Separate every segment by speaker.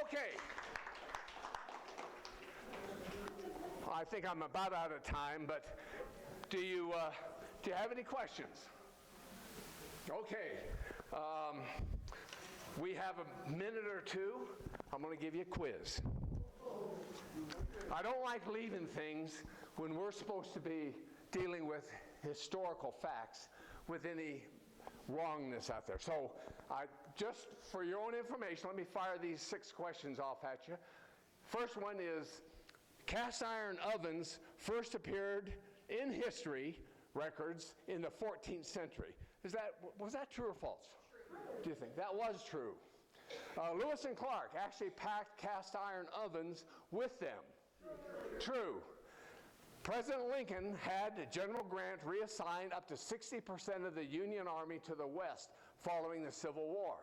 Speaker 1: Okay. I think I'm about out of time, but do you have any questions? Okay. We have a minute or two. I'm going to give you a quiz. I don't like leaving things when we're supposed to be dealing with historical facts with any wrongness out there. So just for your own information, let me fire these 6 questions off at you. First one is, cast iron ovens first appeared in history records in the 14th century. Was that true or false? True. Do you think? That was true. Lewis and Clark actually packed cast iron ovens with them. True. President Lincoln had General Grant reassign up to 60% of the Union Army to the West following the Civil War.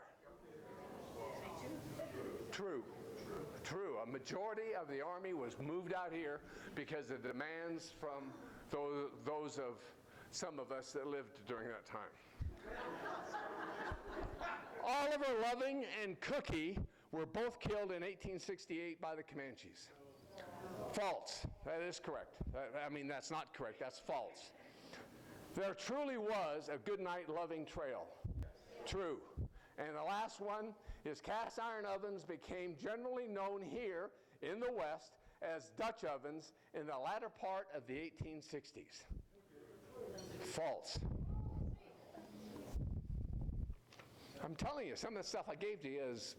Speaker 1: True. True. A majority of the Army was moved out here because of demands from those of some of us that lived during that time. Oliver Loving and Cookie were both killed in 1868 by the Comanches. False. That is correct. That's not correct. That's false. There truly was a Goodnight Loving Trail. True. And the last one is cast iron ovens became generally known here in the West as Dutch ovens in the latter part of the 1860s. False. I'm telling you, some of the stuff I gave to you is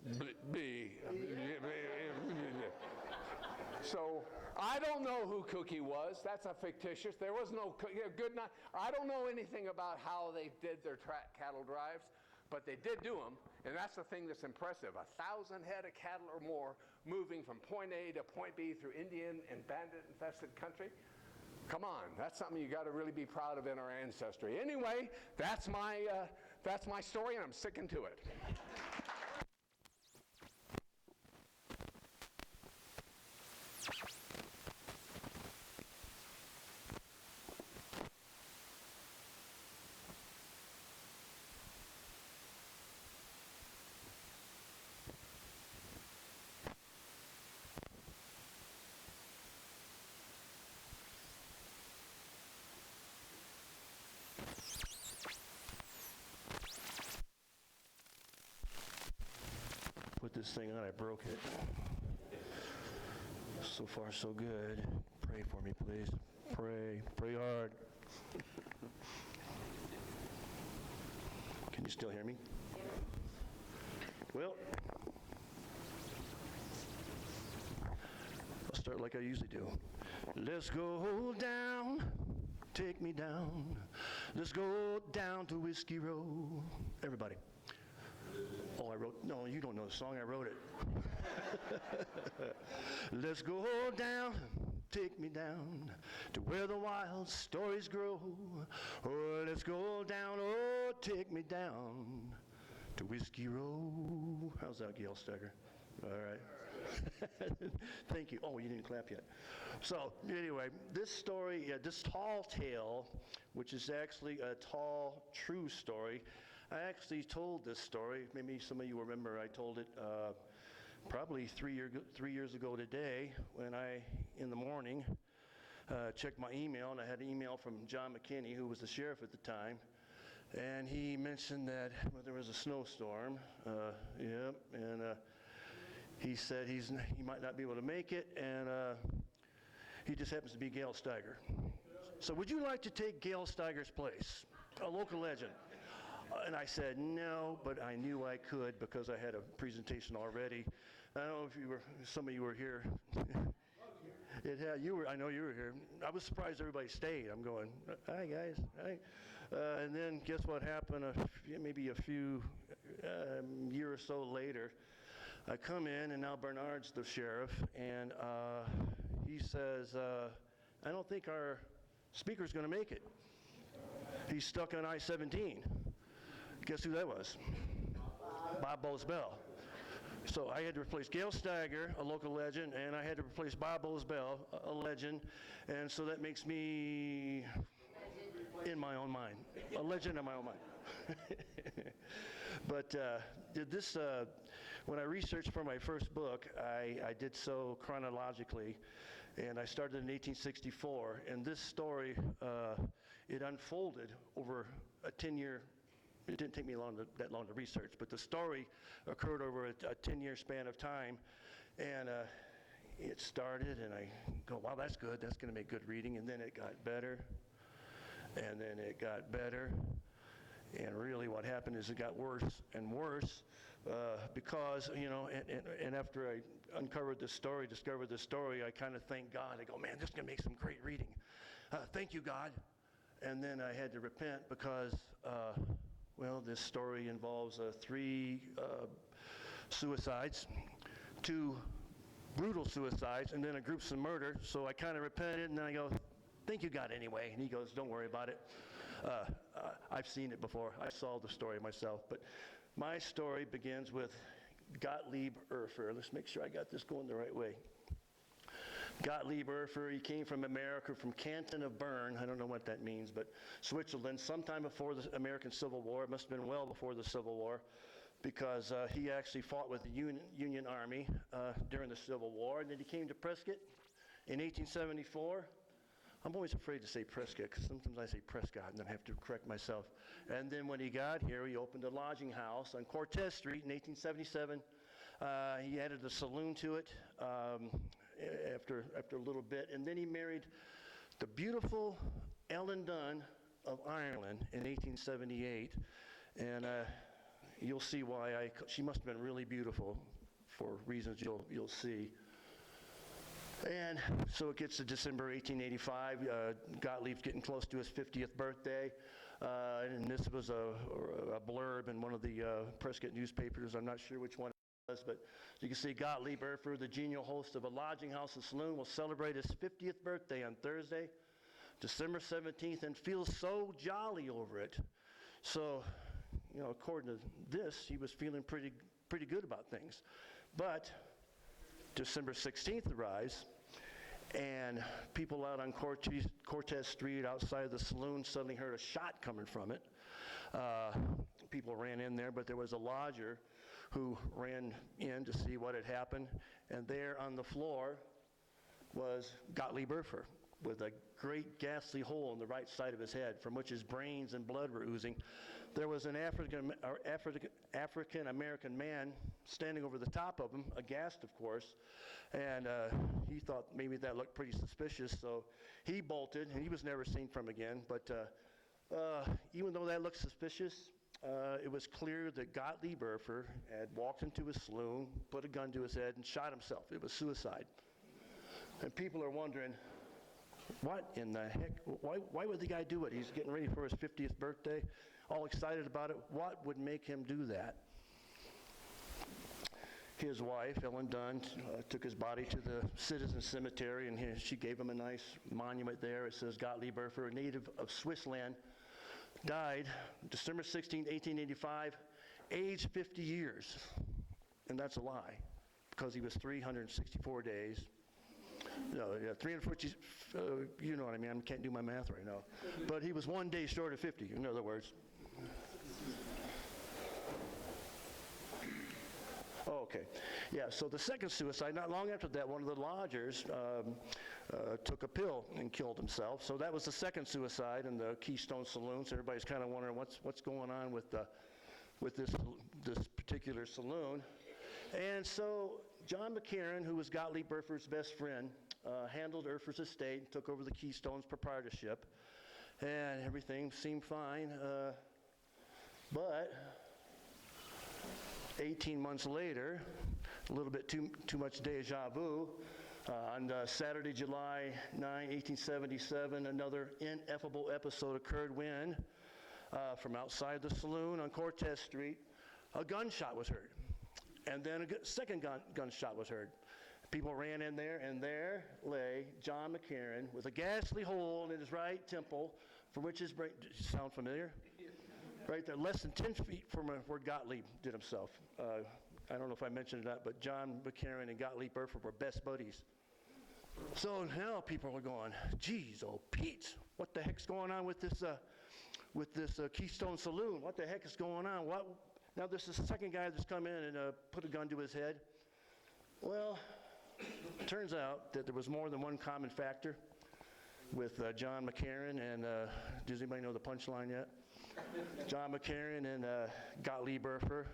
Speaker 1: So I don't know who Cookie was. That's a fictitious. There was no good night. I don't know anything about how they did their cattle drives, but they did do them, and that's the thing that's impressive. 1,000 head of cattle or more moving from point A to point B through Indian and bandit-infested country. Come on, that's something you got to really be proud of in our ancestry. Anyway, that's my story, and I'm sticking to it.
Speaker 2: Put this thing on, I broke it. So far, so good. Pray for me, please. Pray hard. Can you still hear me? Well, I'll start like I usually do. Let's go down, take me down. Let's go down to Whiskey Row. Everybody. Oh, no, you don't know the song, I wrote it. Let's go down, take me down to where the wild stories grow. Oh, let's go down, oh, take me down to Whiskey Row. How's that, Gail Steiger? All right. Thank you. Oh, you didn't clap yet. So anyway, this story, this tall tale, which is actually a tall, true story. I actually told this story. Maybe some of you remember I told it probably 3 years ago today when I, in the morning, checked my email, and I had an email from John McKinney, who was the sheriff at the time. And he mentioned that there was a snowstorm. He said he might not be able to make it, and he just happens to be Gail Steiger. So would you like to take Gail Steiger's place, a local legend? And I said no, but I knew I could because I had a presentation already. I don't know if some of you were here. I know you were here. I was surprised everybody stayed. I'm going, hi guys, hi. And then guess what happened? Maybe a few year or so later, I come in, and now Bernard's the sheriff, and he says, I don't think our speaker's going to make it. He's stuck on I-17. Guess who that was? Bob Bowles-Bell. So I had to replace Gail Steiger, a local legend, and I had to replace Bob Bowles-Bell, a legend, and so that makes me, in my own mind, a legend in my own mind. But when I researched for my first book, I did so chronologically, and I started in 1864. And this story, it unfolded over a 10-year. It didn't take me that long to research, but the story occurred over a 10-year span of time, and it started, and I go, wow, that's good. That's going to make good reading. And then it got better, and then it got better. And really what happened is it got worse and worse because, and after I discovered this story, I kind of thanked God. I go, man, this is going to make some great reading. Thank you, God. And then I had to repent because, this story involves 3 suicides, 2 brutal suicides, and then a gruesome murder. So I kind of repented, and then I go, thank you, God, anyway. And he goes, don't worry about it. I've seen it before. I saw the story myself. But my story begins with Gottlieb Urfer. Let's make sure I got this going the right way. Gottlieb Urfer, he came from America, from Canton of Bern. I don't know what that means, but Switzerland, sometime before the American Civil War. It must have been well before the Civil War, because he actually fought with the Union Army during the Civil War. And then he came to Prescott in 1874. I'm always afraid to say Prescott, because sometimes I say Prescott, and then I have to correct myself. And then when he got here, he opened a lodging house on Cortez Street in 1877. He added a saloon to it after a little bit. And then he married the beautiful Ellen Dunn of Ireland in 1878. And you'll see why she must have been really beautiful for reasons you'll see. And so it gets to December 1885. Gottlieb's getting close to his 50th birthday. And this was a blurb in one of the Prescott newspapers. I'm not sure which one it was, but you can see Gottlieb Urfer, the genial host of a lodging house and saloon, will celebrate his 50th birthday on Thursday, December 17th, and feels so jolly over it. So, according to this, he was feeling pretty good about things. But December 16th arrives, and people out on Cortez Street outside the saloon suddenly heard a shot coming from it. People ran in there, but there was a lodger who ran in to see what had happened, and there on the floor was Gottlieb Urfer with a great ghastly hole in the right side of his head from which his brains and blood were oozing. There was an African-American man standing over the top of him, aghast, of course, and he thought maybe that looked pretty suspicious, so he bolted, and he was never seen from again. But even though that looked suspicious, it was clear that Gottlieb Urfer had walked into his saloon, put a gun to his head, and shot himself. It was suicide. And people are wondering, what in the heck? Why would the guy do it? He's getting ready for his 50th birthday, all excited about it. What would make him do that? His wife, Ellen Dunn, took his body to the Citizen Cemetery, and she gave him a nice monument there. It says Gottlieb Urfer, a native of Swiss land, died December 16, 1885, aged 50 years. And that's a lie, because he was 364 days. No, yeah, 340, you know what I mean. I can't do my math right now. But he was 1 day short of 50, in other words. Oh, okay. Yeah, so the second suicide, not long after that, one of the lodgers took a pill and killed himself. So that was the second suicide in the Keystone Saloon. So everybody's kind of wondering what's going on with this particular saloon. And so John McCarran, who was Gottlieb Urfer's best friend, handled Urfer's estate and took over the Keystone's proprietorship. And everything seemed fine. But 18 months later, a little bit too much deja vu, on Saturday, July 9, 1877, another ineffable episode occurred when, from outside the saloon on Cortez Street, a gunshot was heard. And then a second gunshot was heard. People ran in there, and there lay John McCarran with a ghastly hole in his right temple, from which his brain, sound familiar? Right there, less than 10 feet from where Gottlieb did himself. I don't know if I mentioned it or not, but John McCarran and Gottlieb Urfer were best buddies. So now people are going, geez, oh Pete, what the heck's going on with this Keystone Saloon? What the heck is going on? Now, there's this second guy that's come in and put a gun to his head. Well, it turns out that there was more than one common factor with John McCarran and, does anybody know the punchline yet? John McCarran and Gottlieb Urfer.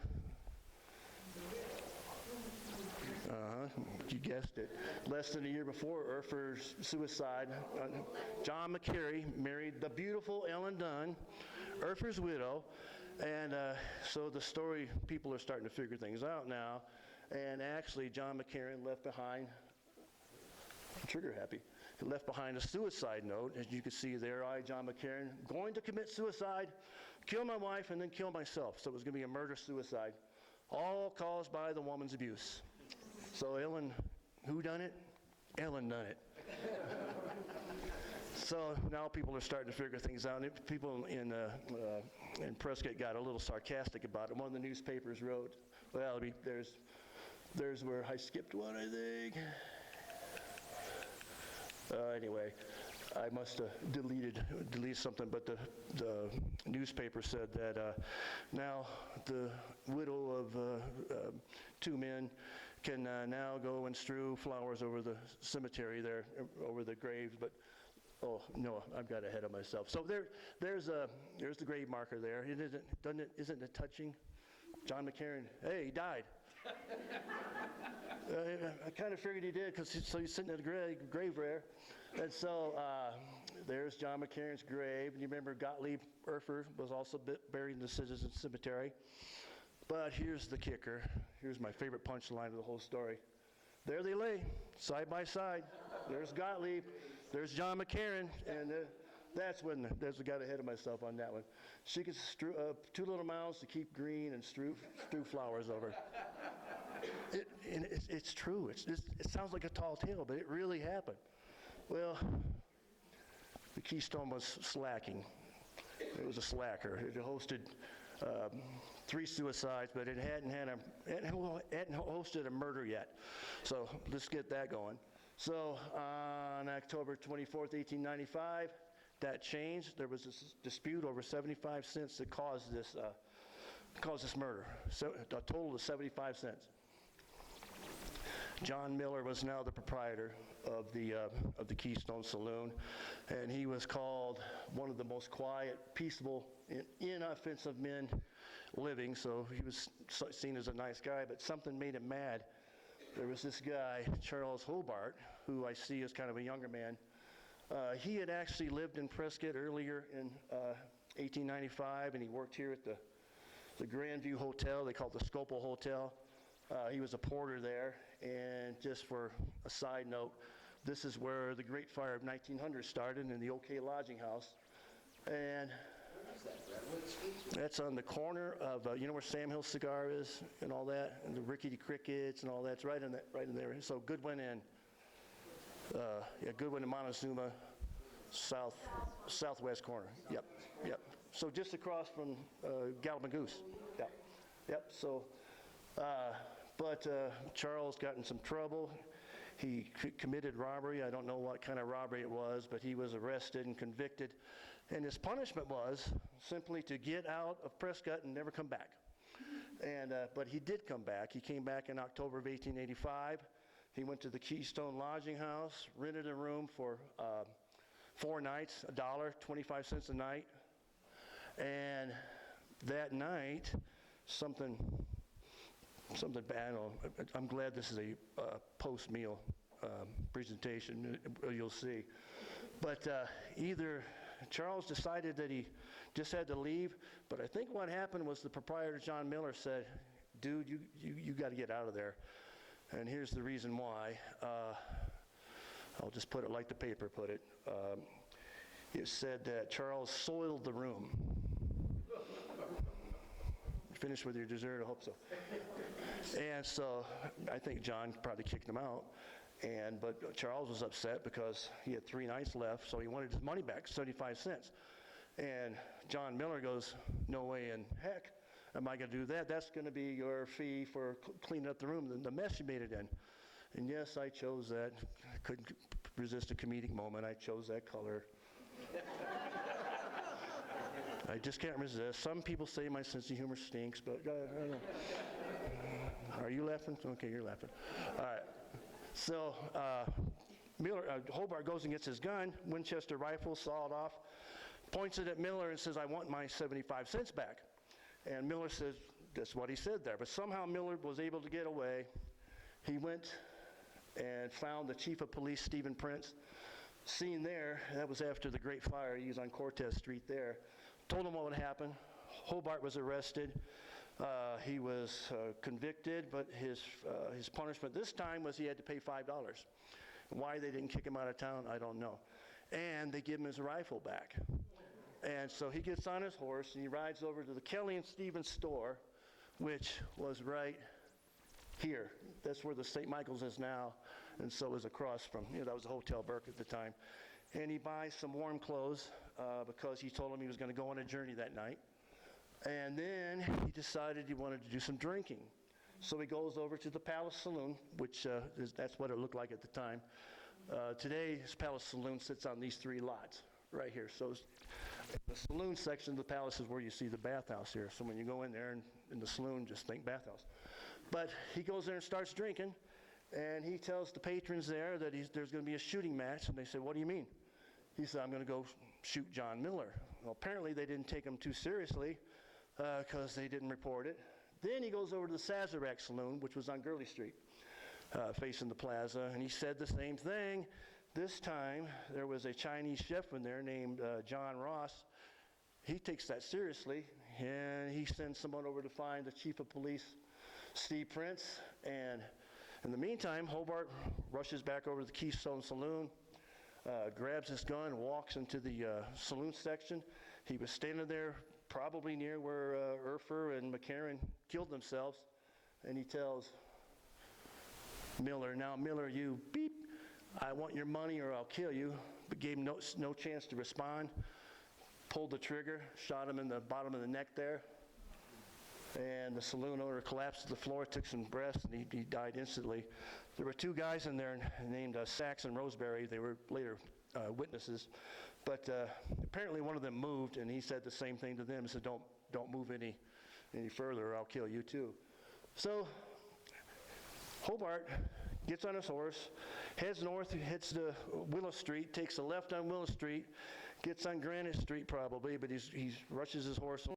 Speaker 2: You guessed it. Less than a year before Urfer's suicide, John McCary married the beautiful Ellen Dunn, Urfer's widow, and so the story, people are starting to figure things out now, and actually John McCarran left behind, trigger happy, he left behind a suicide note, as you can see there, I, John McCarran, going to commit suicide, kill my wife, and then kill myself. So it was going to be a murder-suicide, all caused by the woman's abuse. So Ellen, who done it? Ellen done it. So now people are starting to figure things out. And people in Prescott got a little sarcastic about it. One of the newspapers wrote, well, there's where I skipped one, I think. Anyway, I must have deleted something, but the newspaper said that now the widow of two men can now go and strew flowers over the cemetery there, over the graves. But oh no, I've got ahead of myself. So there's the grave marker there. Isn't it touching? John McCarran. Hey, he died. I kind of figured he did, so he's sitting at a grave there. And so there's John McCarran's grave. And you remember Gottlieb Urfer was also buried in the Citizen Cemetery. But here's the kicker. Here's my favorite punchline of the whole story. There they lay, side by side. There's Gottlieb. There's John McCarran. And that's I got ahead of myself on that one. She could strew two little mounds to keep green and strew flowers over. It's true. It sounds like a tall tale, but it really happened. Well, the Keystone was slacking. It was a slacker. It hosted 3 suicides, but it hadn't hosted a murder yet. So let's get that going. So on October 24th, 1895, that changed. There was this dispute over 75 cents that caused this murder. So a total of 75 cents. John Miller was now the proprietor of the Keystone Saloon, and he was called one of the most quiet, peaceable, and inoffensive men living, so he was seen as a nice guy, but something made him mad. There was this guy, Charles Hobart, who I see as kind of a younger man. He had actually lived in Prescott earlier in 1895, and he worked here at the Grandview Hotel. They called it the Scopel Hotel. He was a porter there, and just for a side note, this is where the Great Fire of 1900 started in the OK Lodging House. And that's on the corner of, you know where Sam Hill Cigar is and all that, and the Rickety Crickets and all that. It's right in there. So Goodwin and Goodwin and Montezuma, southwest corner. Yep. So just across from Gallop and Goose. Yep. So, but Charles got in some trouble. He committed robbery. I don't know what kind of robbery it was, but he was arrested and convicted. And his punishment was simply to get out of Prescott and never come back. And but he did come back. He came back in October of 1885. He went to the Keystone Lodging House, rented a room for 4 nights, $1, 25 cents a night. And that night, something bad. I'm glad this is a post-meal presentation. You'll see. But either Charles decided that he just had to leave, but I think what happened was the proprietor, John Miller, said, dude, you got to get out of there. And here's the reason why. I'll just put it like the paper put it. It said that Charles soiled the room. Finished with your dessert? I hope so. And so I think John probably kicked him out. But Charles was upset because he had 3 nights left, so he wanted his money back, 75 cents. And John Miller goes, no way in heck am I going to do that. That's going to be your fee for cleaning up the room, the mess you made it in. And yes, I chose that. I couldn't resist a comedic moment. I chose that color. I just can't resist. Some people say my sense of humor stinks, but I don't know. Are you laughing? Okay, you're laughing. All right. So Hobart goes and gets his gun, Winchester rifle, sawed off, points it at Miller and says, I want my 75 cents back. And Miller says, that's what he said there. But somehow Miller was able to get away. He went and found the chief of police, Stephen Prince. Seen there, that was after the Great Fire. He was on Cortez Street there. Told him what would happen. Hobart was arrested. He was convicted, but his punishment this time was he had to pay $5. Why they didn't kick him out of town, I don't know. And they give him his rifle back. And so he gets on his horse and he rides over to the Kelly and Stevens store, which was right here. That's where the St. Michael's is now, and so is across from, that was the Hotel Burke at the time. And he buys some warm clothes because he told him he was going to go on a journey that night. And then he decided he wanted to do some drinking. So he goes over to the Palace Saloon, which that's what it looked like at the time. Today, his Palace Saloon sits on these 3 lots right here. So the saloon section of the Palace is where you see the bathhouse here. So when you go in there and in the saloon, just think bathhouse. But he goes there and starts drinking, and he tells the patrons there that there's going to be a shooting match. And they say, what do you mean? He said, I'm going to go shoot John Miller. Well, apparently they didn't take him too seriously because they didn't report it. Then he goes over to the Sazerac Saloon, which was on Gurley Street, facing the plaza, and he said the same thing. This time, there was a Chinese chef in there named John Ross. He takes that seriously, and he sends someone over to find the chief of police, Steve Prince. And in the meantime, Hobart rushes back over to the Keystone Saloon, grabs his gun, walks into the saloon section. He was standing there probably near where Urfer and McCarran killed themselves, and he tells Miller, now Miller, you beep, I want your money or I'll kill you, but gave him no chance to respond, pulled the trigger, shot him in the bottom of the neck there, and the saloon owner collapsed to the floor, took some breaths, and he died instantly. There were 2 guys in there named Sachs and Roseberry. They were later witnesses, but apparently one of them moved, and he said the same thing to them. He said, don't move any further or I'll kill you too. So Hobart gets on his horse, heads north, heads to Willow Street, takes a left on Willow Street, gets on Granite Street probably, but he rushes his horse